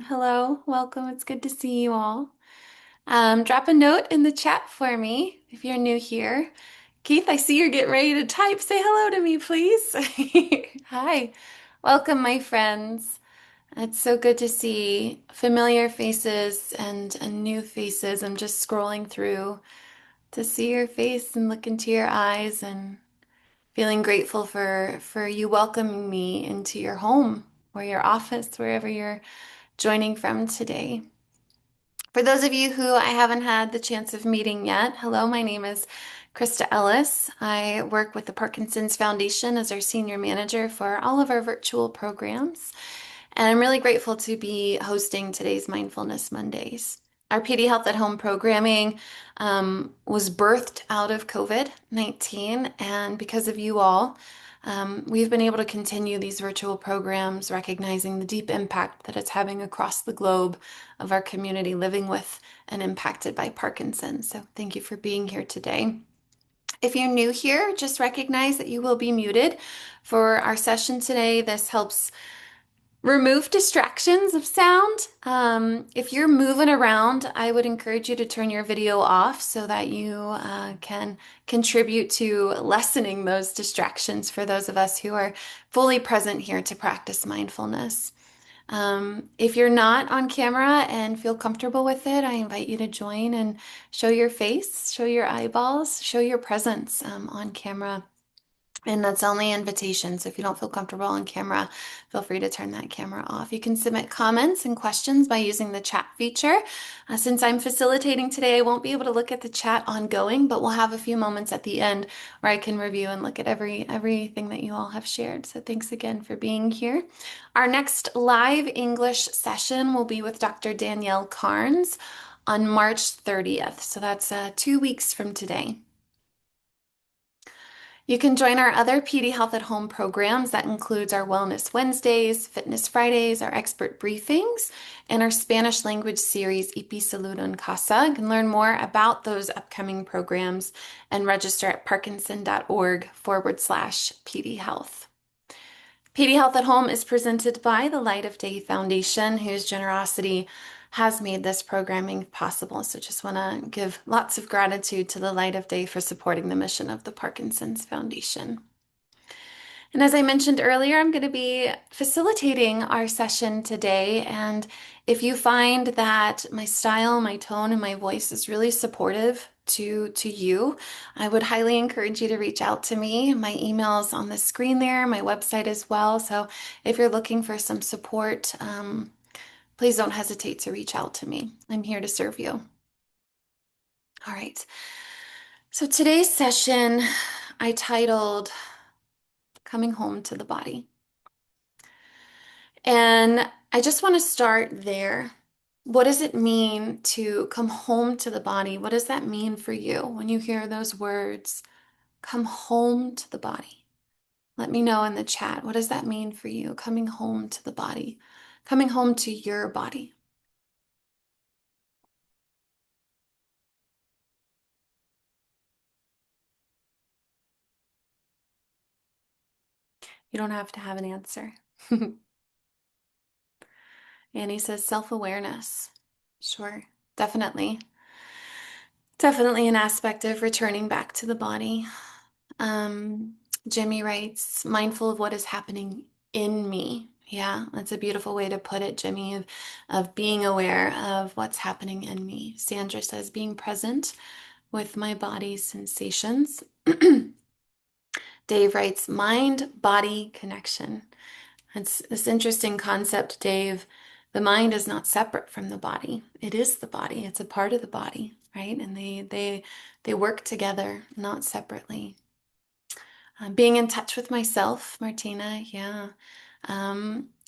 Hello, welcome. It's good to see you all. Drop a note in the chat for me if you're new here. Keith, I see you're getting ready to type. Say hello to me, please. Hi. Welcome, my friends. It's so good to see familiar faces and new faces. I'm just scrolling through to see your face and look into your eyes and feeling grateful for you welcoming me into your home or your office, wherever you're joining from today. For those of you who I haven't had the chance of meeting yet, hello, my name is Krista Ellis. I work with the Parkinson's Foundation as our senior manager for all of our virtual programs. And I'm really grateful to be hosting today's Mindfulness Mondays. Our PD Health at Home programming was birthed out of COVID-19, and because of you all, we've been able to continue these virtual programs, recognizing the deep impact that it's having across the globe of our community living with and impacted by Parkinson's. So thank you for being here today. If you're new here, just recognize that you will be muted for our session today. This helps remove distractions of sound. If you're moving around, I would encourage you to turn your video off so that you can contribute to lessening those distractions for those of us who are fully present here to practice mindfulness. If you're not on camera and feel comfortable with it, I invite you to join and show your face, show your eyeballs, show your presence on camera. And that's only invitation. So if you don't feel comfortable on camera, feel free to turn that camera off. You can submit comments and questions by using the chat feature. Since I'm facilitating today, I won't be able to look at the chat ongoing, but we'll have a few moments at the end where I can review and look at everything that you all have shared. So thanks again for being here. Our next live English session will be with Dr. Danielle Carnes on March 30th. So that's 2 weeks from today. You can join our other PD Health at Home programs. That includes our Wellness Wednesdays, Fitness Fridays, our expert briefings, and our Spanish language series, Ipi Saludo en Casa. You can learn more about those upcoming programs and register at parkinson.org/PD Health. PD Health at Home is presented by the Light of Day Foundation, whose generosity has made this programming possible. So just want to give lots of gratitude to the Light of Day for supporting the mission of the Parkinson's Foundation. And as I mentioned earlier, I'm going to be facilitating our session today. And if you find that my style, my tone, and my voice is really supportive to you, I would highly encourage you to reach out to me. My email is on the screen there, my website as well. So if you're looking for some support, please don't hesitate to reach out to me. I'm here to serve you. All right. So today's session I titled Coming Home to the Body. And I just want to start there. What does it mean to come home to the body? What does that mean for you when you hear those words, come home to the body? Let me know in the chat. What does that mean for you, coming home to the body, coming home to your body? You don't have to have an answer. Annie says self-awareness. Sure, definitely. Definitely an aspect of returning back to the body. Um, Jimmy writes, mindful of what is happening in me. Yeah, that's a beautiful way to put it, Jimmy, of being aware of what's happening in me. Sandra says, being present with my body's sensations. Dave writes, mind-body connection. It's this interesting concept, Dave. The mind is not separate from the body. It is the body. It's a part of the body, right? And they work together, not separately. Being in touch with myself, Martina, yeah.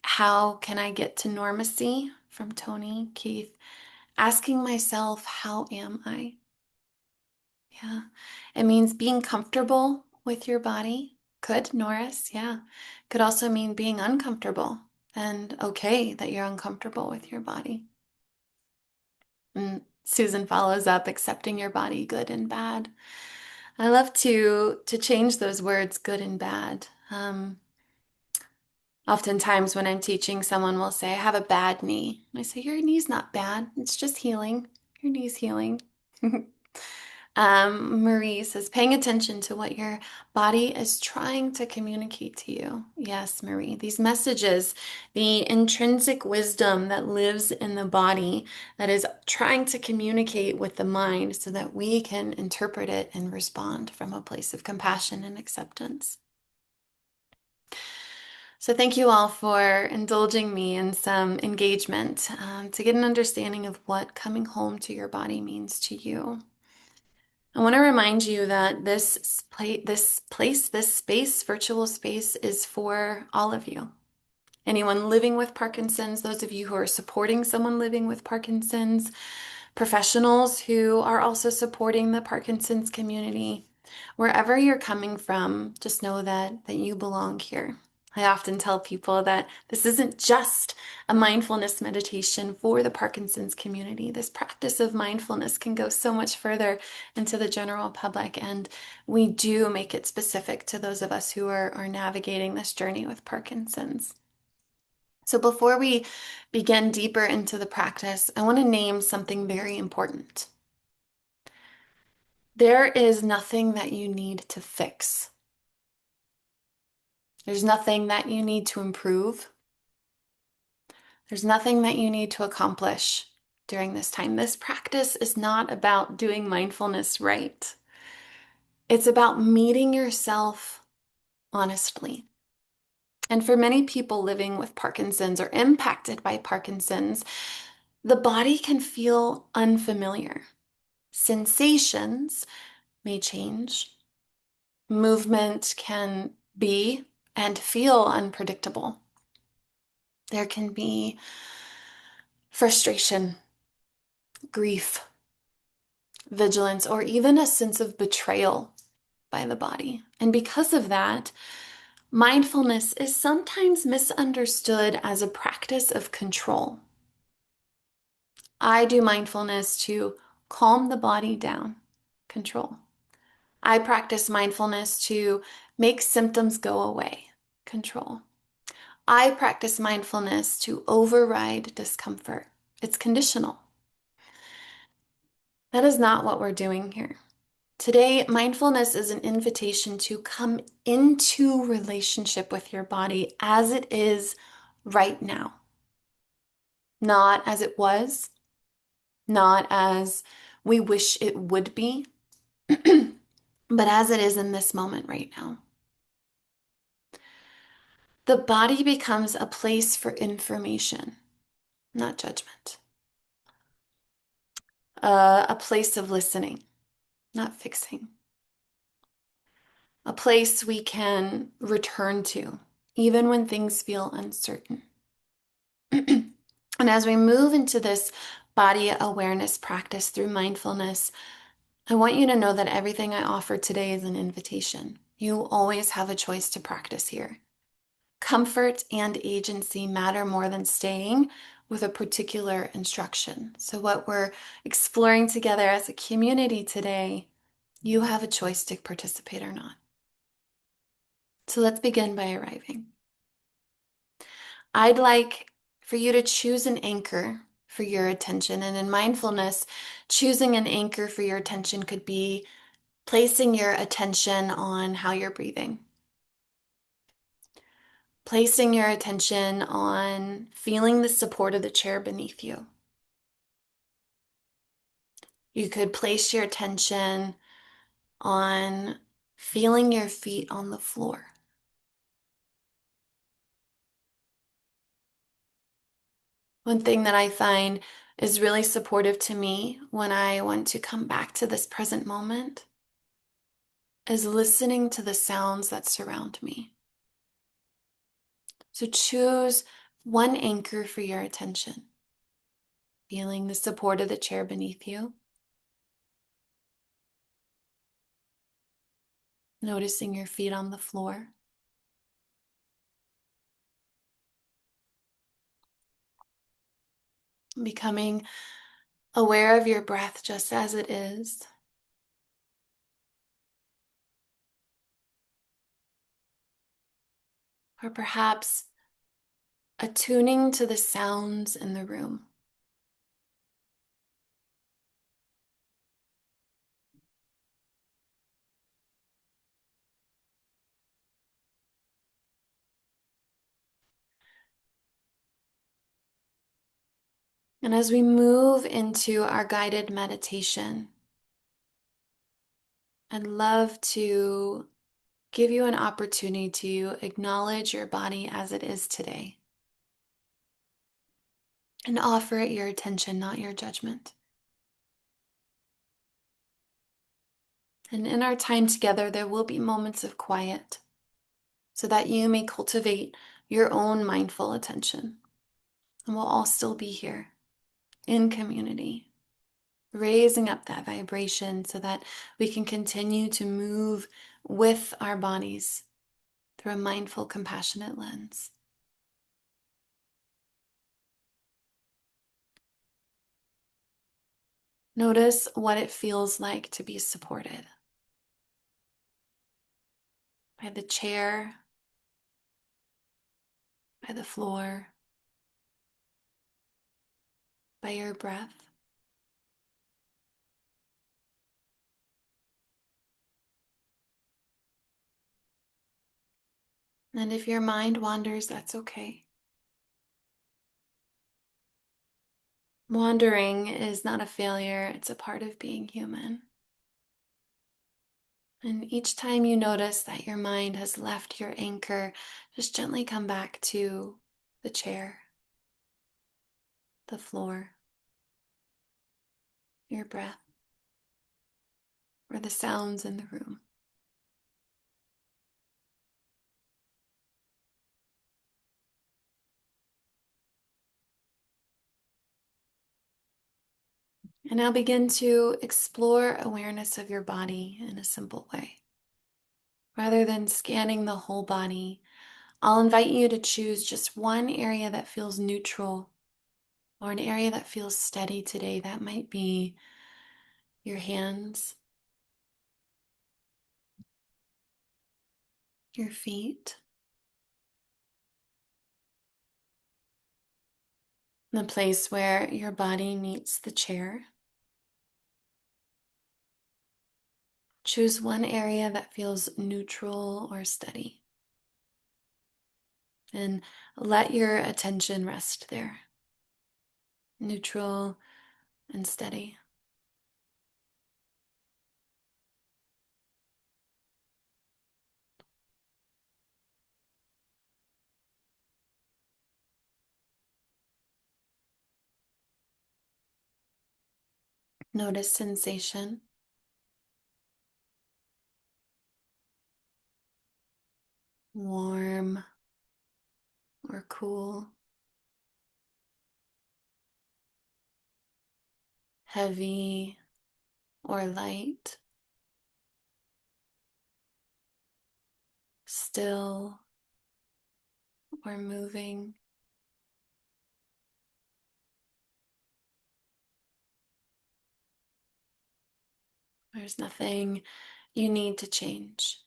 How can I get to normacy from Tony, Keith? Asking myself, how am I? Yeah. It means being comfortable with your body. Could, Norris, yeah. Could also mean being uncomfortable and okay that you're uncomfortable with your body. And Susan follows up, accepting your body, good and bad. I love to change those words, good and bad. Oftentimes, when I'm teaching, someone will say, I have a bad knee. I say, your knee's not bad. It's just healing. Your knee's healing. Marie says, paying attention to what your body is trying to communicate to you. Yes, Marie, these messages, the intrinsic wisdom that lives in the body that is trying to communicate with the mind so that we can interpret it and respond from a place of compassion and acceptance. So, thank you all for indulging me in some engagement to get an understanding of what coming home to your body means to you. I want to remind you that this space, virtual space, is for all of you. Anyone living with Parkinson's, those of you who are supporting someone living with Parkinson's, professionals who are also supporting the Parkinson's community. Wherever you're coming from, just know that you belong here. I often tell people that this isn't just a mindfulness meditation for the Parkinson's community. This practice of mindfulness can go so much further into the general public, and we do make it specific to those of us who are navigating this journey with Parkinson's. So before we begin deeper into the practice, I want to name something very important. There is nothing that you need to fix. There's nothing that you need to improve. There's nothing that you need to accomplish during this time. This practice is not about doing mindfulness right. It's about meeting yourself honestly. And for many people living with Parkinson's or impacted by Parkinson's, the body can feel unfamiliar. Sensations may change. Movement can be and feel unpredictable. There can be frustration, grief, vigilance, or even a sense of betrayal by the body. And because of that, mindfulness is sometimes misunderstood as a practice of control. I do mindfulness to calm the body down, control. I practice mindfulness to make symptoms go away, control. I practice mindfulness to override discomfort. It's conditional. That is not what we're doing here. Today, mindfulness is an invitation to come into relationship with your body as it is right now. Not as it was, not as we wish it would be, but as it is in this moment right now. The body becomes a place for information, not judgment. A place of listening, not fixing. A place we can return to, even when things feel uncertain. And as we move into this body awareness practice through mindfulness, I want you to know that everything I offer today is an invitation. You always have a choice to practice here. Comfort and agency matter more than staying with a particular instruction. So what we're exploring together as a community today, you have a choice to participate or not. So let's begin by arriving. I'd like for you to choose an anchor for your attention. And in mindfulness, choosing an anchor for your attention could be placing your attention on how you're breathing. Placing your attention on feeling the support of the chair beneath you. You could place your attention on feeling your feet on the floor. One thing that I find is really supportive to me when I want to come back to this present moment is listening to the sounds that surround me. So choose one anchor for your attention. Feeling the support of the chair beneath you. Noticing your feet on the floor. Becoming aware of your breath just as it is. Or perhaps attuning to the sounds in the room. And as we move into our guided meditation, I'd love to give you an opportunity to acknowledge your body as it is today and offer it your attention, not your judgment. And in our time together, there will be moments of quiet so that you may cultivate your own mindful attention. And we'll all still be here in community, raising up that vibration so that we can continue to move with our bodies through a mindful, compassionate lens. Notice what it feels like to be supported by the chair, by the floor, by your breath. And if your mind wanders, that's okay. Wandering is not a failure, it's a part of being human. And each time you notice that your mind has left your anchor, just gently come back to the chair, the floor, your breath, or the sounds in the room. And now begin to explore awareness of your body in a simple way. Rather than scanning the whole body, I'll invite you to choose just one area that feels neutral or an area that feels steady today. That might be your hands, your feet, the place where your body meets the chair. Choose one area that feels neutral or steady and let your attention rest there. Neutral and steady. Notice sensation. Warm or cool. Heavy or light. Still or moving. There's nothing you need to change.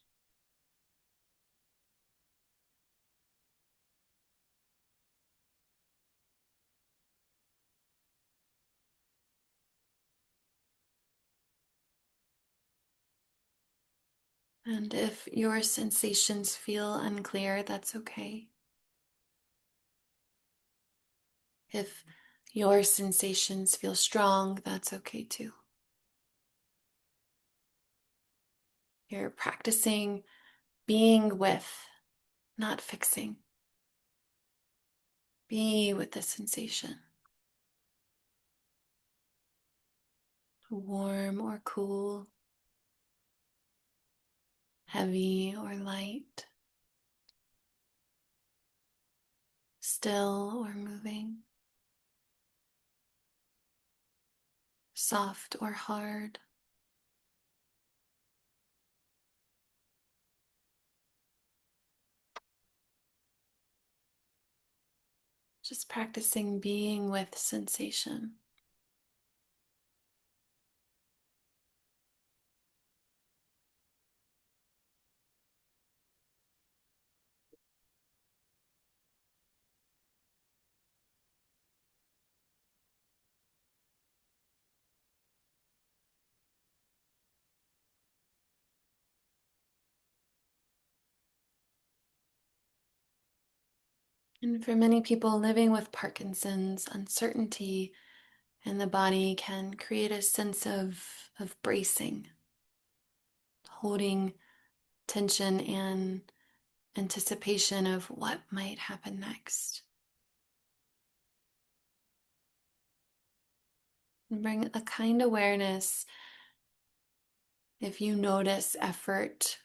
And if your sensations feel unclear, that's okay. If your sensations feel strong, that's okay too. You're practicing being with, not fixing. Be with the sensation. Warm or cool, heavy or light, still or moving, soft or hard. Just practicing being with sensation. And for many people living with Parkinson's, uncertainty in the body can create a sense of bracing, holding tension and anticipation of what might happen next. And bring a kind awareness if you notice effort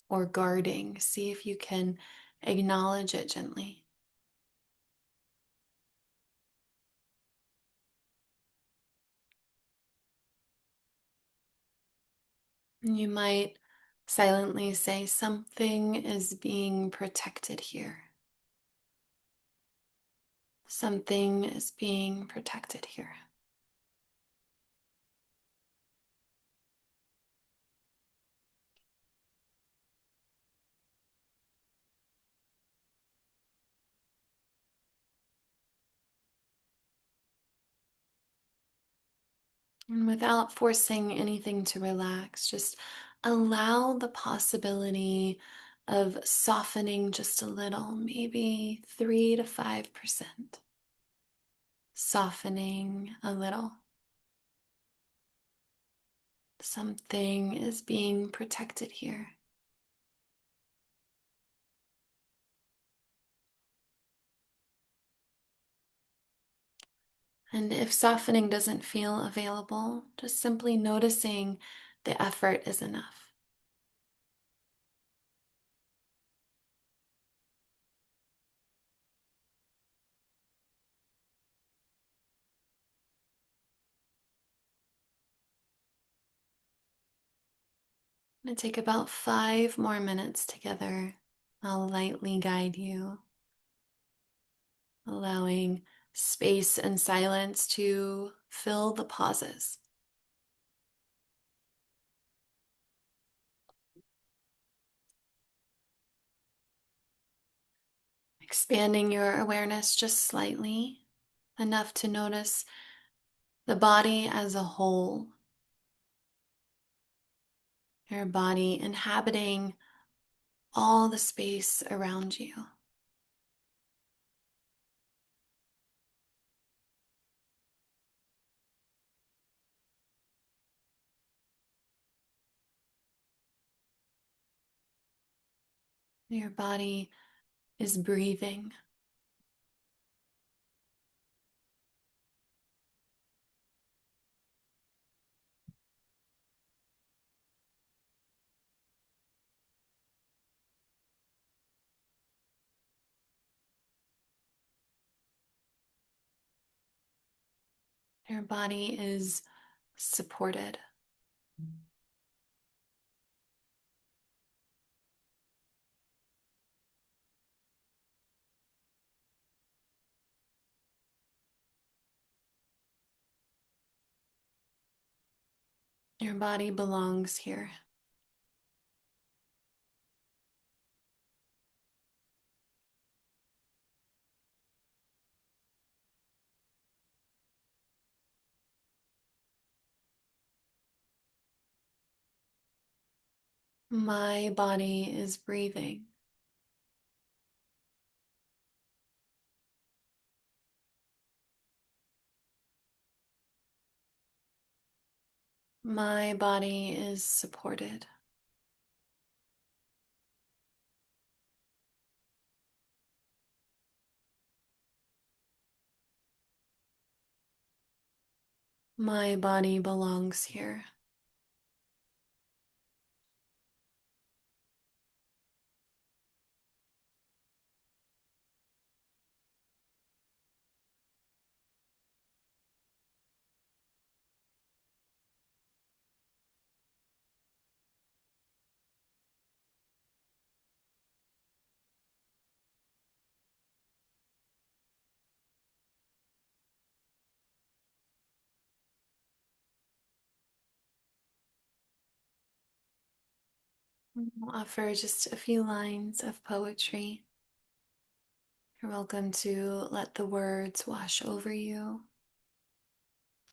or guarding. See if you can acknowledge it gently. You might silently say, something is being protected here. Something is being protected here. And without forcing anything to relax, just allow the possibility of softening just a little, maybe 3 to 5%. Softening a little. Something is being protected here. And if softening doesn't feel available, just simply noticing the effort is enough. I'm going to take about 5 more minutes together. I'll lightly guide you, allowing space and silence to fill the pauses. Expanding your awareness just slightly, enough to notice the body as a whole. Your body inhabiting all the space around you. Your body is breathing. Your body is supported. Your body belongs here. My body is breathing. My body is supported. My body belongs here. I'll offer just a few lines of poetry. You're welcome to let the words wash over you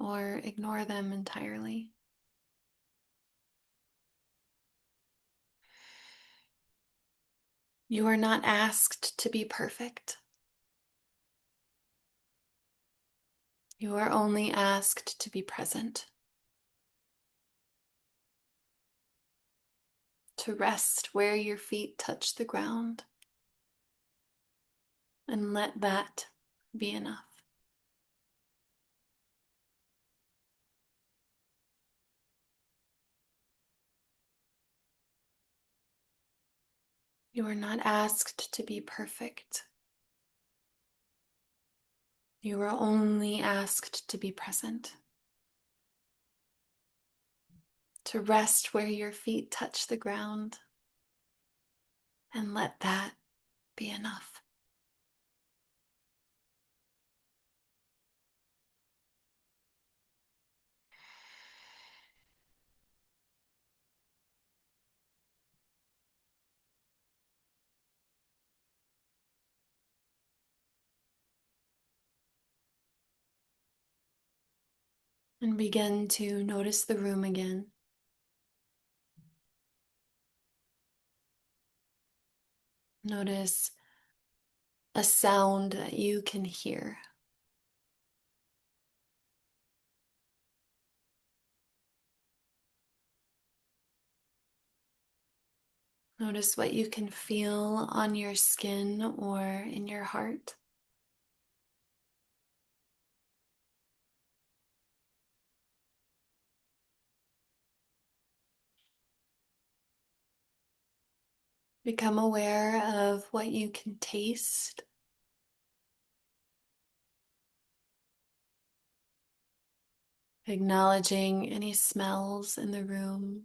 or ignore them entirely. You are not asked to be perfect. You are only asked to be present, to rest where your feet touch the ground, and let that be enough. You are not asked to be perfect. You are only asked to be present, to rest where your feet touch the ground, and let that be enough. And begin to notice the room again. Notice a sound that you can hear. Notice what you can feel on your skin or in your heart. Become aware of what you can taste. Acknowledging any smells in the room.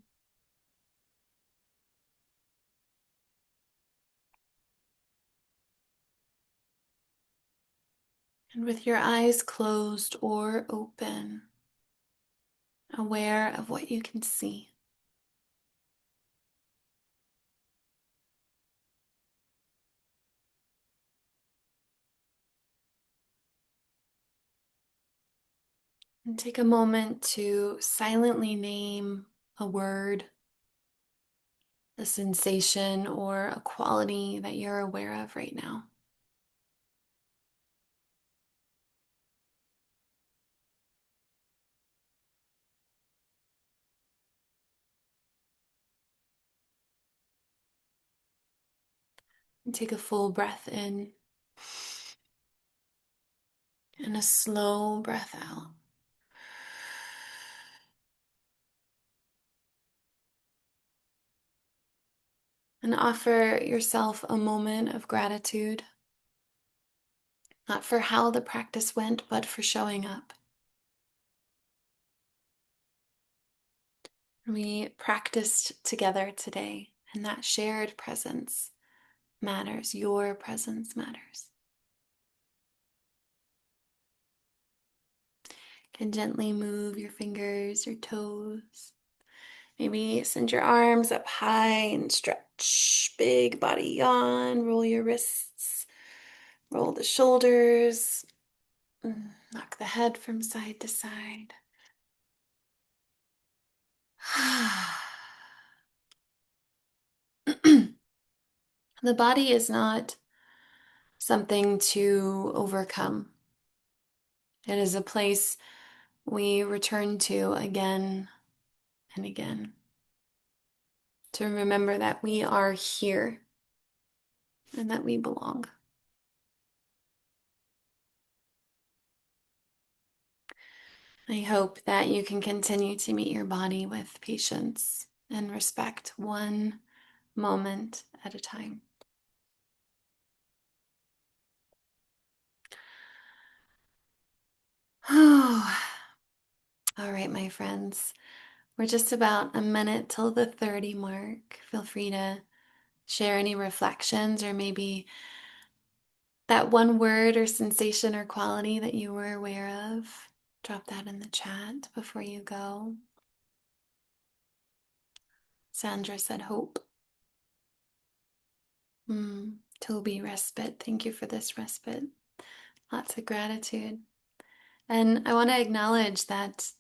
And with your eyes closed or open, aware of what you can see. And take a moment to silently name a word, a sensation, or a quality that you're aware of right now. And take a full breath in and a slow breath out. And offer yourself a moment of gratitude, not for how the practice went, but for showing up. We practiced together today, and that shared presence matters. Your presence matters. You can gently move your fingers, your toes. Maybe send your arms up high and stretch. Big body yawn. Roll your wrists. Roll the shoulders. Knock the head from side to side. The body is not something to overcome. It is a place we return to again and again to remember that we are here and that we belong. I hope that you can continue to meet your body with patience and respect, one moment at a time. Oh, all right, my friends. We're just about a minute till the 30 mark. Feel free to share any reflections or maybe that one word or sensation or quality that you were aware of. Drop that in the chat before you go. Sandra said hope. Toby, respite. Thank you for this respite. Lots of gratitude. And I want to acknowledge that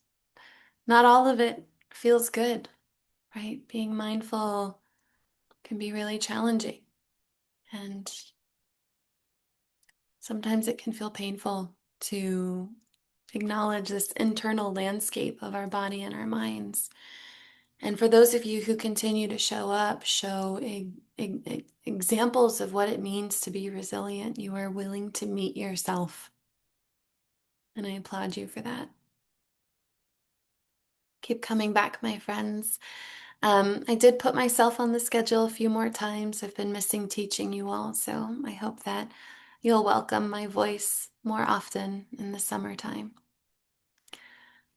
not all of it feels good, right? Being mindful can be really challenging. And sometimes it can feel painful to acknowledge this internal landscape of our body and our minds. And for those of you who continue to show up, show examples of what it means to be resilient, you are willing to meet yourself. And I applaud you for that. Keep coming back, my friends. I did put myself on the schedule a few more times. I've been missing teaching you all, so I hope that you'll welcome my voice more often in the summertime.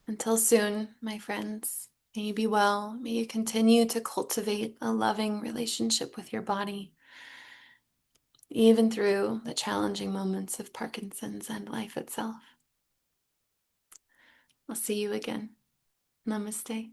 Until soon, my friends, may you be well. May you continue to cultivate a loving relationship with your body, even through the challenging moments of Parkinson's and life itself. I'll see you again. Namaste.